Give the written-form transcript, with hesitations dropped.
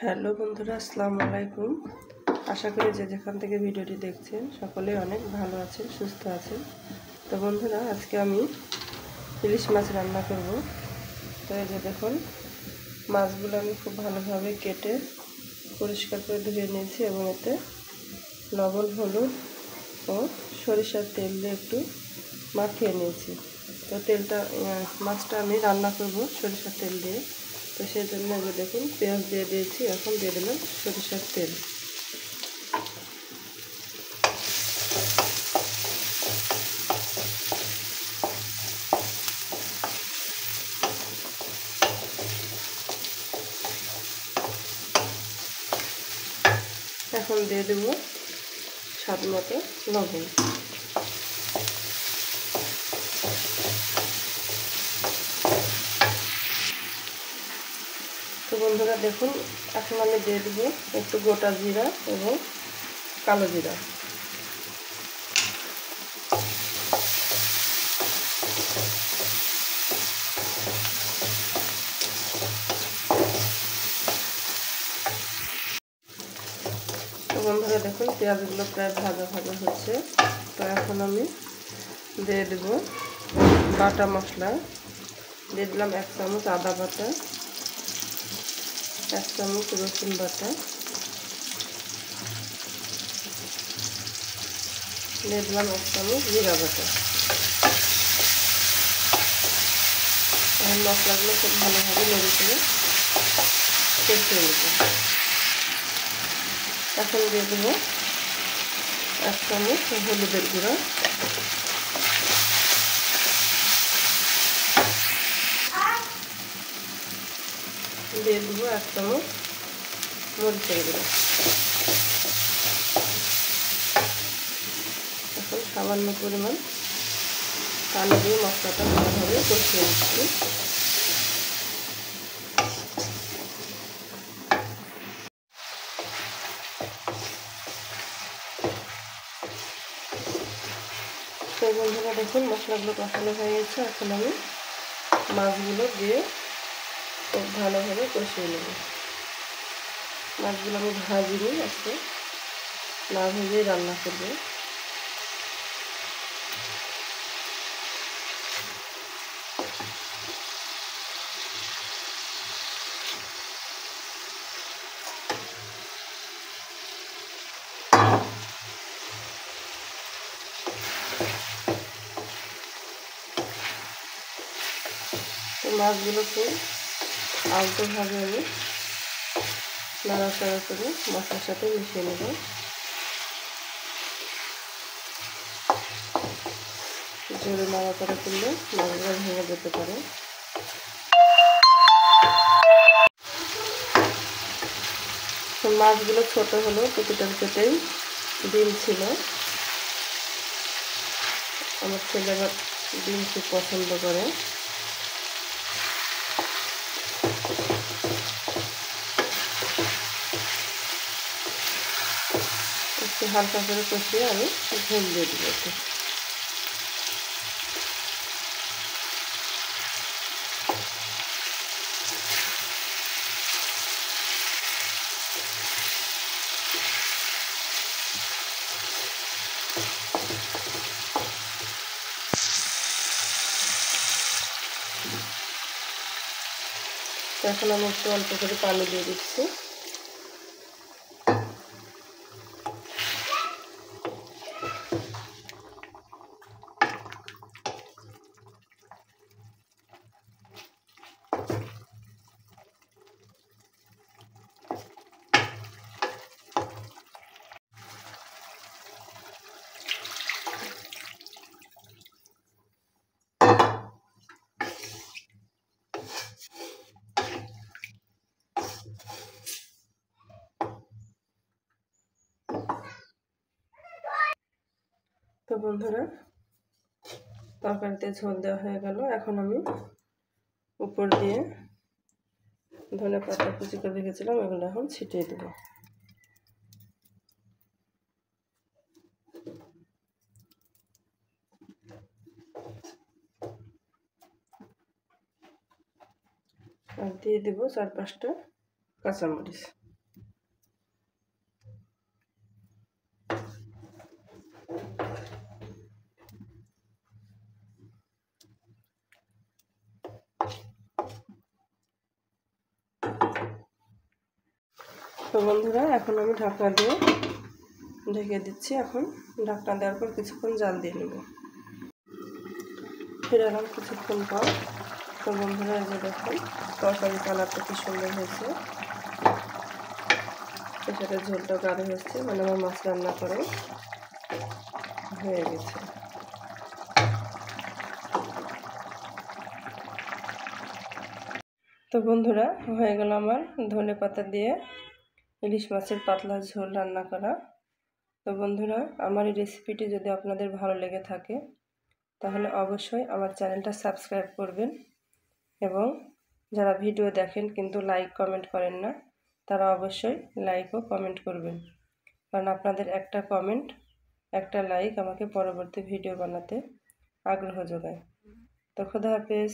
Hello বন্ধুরা, আসসালামু আলাইকুম। আশা করি যে যেখান থেকে ভিডিওটি দেখছেন সকলেই অনেক ভালো আছেন, সুস্থ আছেন। তো বন্ধুরা, আজকে আমি ইলিশ মাছ রান্না করব। তো এই যে দেখুন, মাছগুলো আমি খুব ভালোভাবে কেটে পরিষ্কার করে ধুয়ে নিয়েছি এবং এতে লবণ, হলুদ ও সরিষার তেল দিয়ে একটু মাখিয়ে নিয়েছি। তো মাছটা আমি রান্না করব সরিষার তেল দিয়ে। তো সেই জন্য আগে দেখুন পেঁয়াজ দিয়ে দিয়েছি, এখন দিয়ে দিলাম সরিষার তেল। এখন দিয়ে দেব স্বাদ মতো লবণ। তো বন্ধুরা দেখুন, এখন আমি দিয়ে দেবো একটু গোটা জিরা এবং কালো জিরা। তো বন্ধুরা দেখুন, পেঁয়াজগুলো প্রায় ভাজা ভাজা হচ্ছে। তো এখন আমি দিয়ে দেব বাটা মশলা। দিয়ে দিলাম 1 চামচ আদা বাটা, 1 চামচ রসুন বাটা, দিয়ে দিলাম 1 চামচ জিরা বাটা। এখন মশলাগুলো খুব ভালোভাবে নেড়ে চেড়ে কষিয়ে নেব। এখন দিয়ে দেবো 1 চামচ হলুদের গুঁড়া, দিয়ে দেবো 1 চামচ মরিচের গুঁড়া। এখন সামান্য পরিমাণ পানি দিয়ে মশলাটা ভালোভাবে কষিয়ে নিচ্ছি। তো বন্ধুরা দেখুন, মশলাগুলো কষানো হয়ে গেছে। এখন আমি মাছগুলো দিয়ে খুব ভালোভাবে কষিয়ে নেব। মাছগুলো আমি ভাজিনি, আজকে না ভেজেই রান্না করব। তো মাছগুলো খুব আলতোভাবে আমি নাড়াচাড়া করে মশলার সাথে মিশিয়ে নেব। জোরে নাড়াচাড়া করলে মাছগুলো ভেঙে যেতে পারে। তো মাছগুলো ছোট হলেও প্রতিটার পেটেই ডিম ছিল। আমার ছেলে আবার ডিম খুব পছন্দ করে। একটু হালকা করে কষিয়ে আমি ঝোল দিয়ে দেবো। তো এখন আমি একটু অল্প করে পানি দিয়ে দিচ্ছি। তো বন্ধুরা, তরকারিতে ঝোল দেওয়া হয়ে গেল। এখন আমি উপর দিয়ে ধনে পাতা কুচি করে রেখেছিলাম, এগুলো এখন ছিটিয়ে দেব। আর দিয়ে দেবো 4-5টা কাঁচামরিচ। তো বন্ধুরা এখন আমি ঢাকনা দিয়ে ঢেকে দিচ্ছি। এখন ঢাকনা দেওয়ার পর কিছুক্ষণ জাল দিয়ে নেব। ফিরে এলাম কিছুক্ষণ পর। তো বন্ধুরা এই যে দেখুন তরকারি কালারটা কি সুন্দর হয়েছে, এর সাথে ঝোলটা গাঢ় হয়েছে, মানে আমার মাছ রান্না করে হয়ে গেছে। তো বন্ধুরা হয়ে গেল আমার ধনেপাতা দিয়ে ইলিশ মাছের পাতলা ঝোল রান্না করা। তো বন্ধুরা আমার এই রেসিপিটি যদি আপনাদের ভালো লেগে থাকে তাহলে অবশ্যই আমার চ্যানেলটা সাবস্ক্রাইব করবেন, এবং যারা ভিডিও দেখেন কিন্তু লাইক কমেন্ট করেন না তারা অবশ্যই লাইক ও কমেন্ট করবেন, কারণ আপনাদের একটা কমেন্ট একটা লাইক আমাকে পরবর্তী ভিডিও বানাতে আগ্রহ যোগায়। তো খোদা হাফেজ।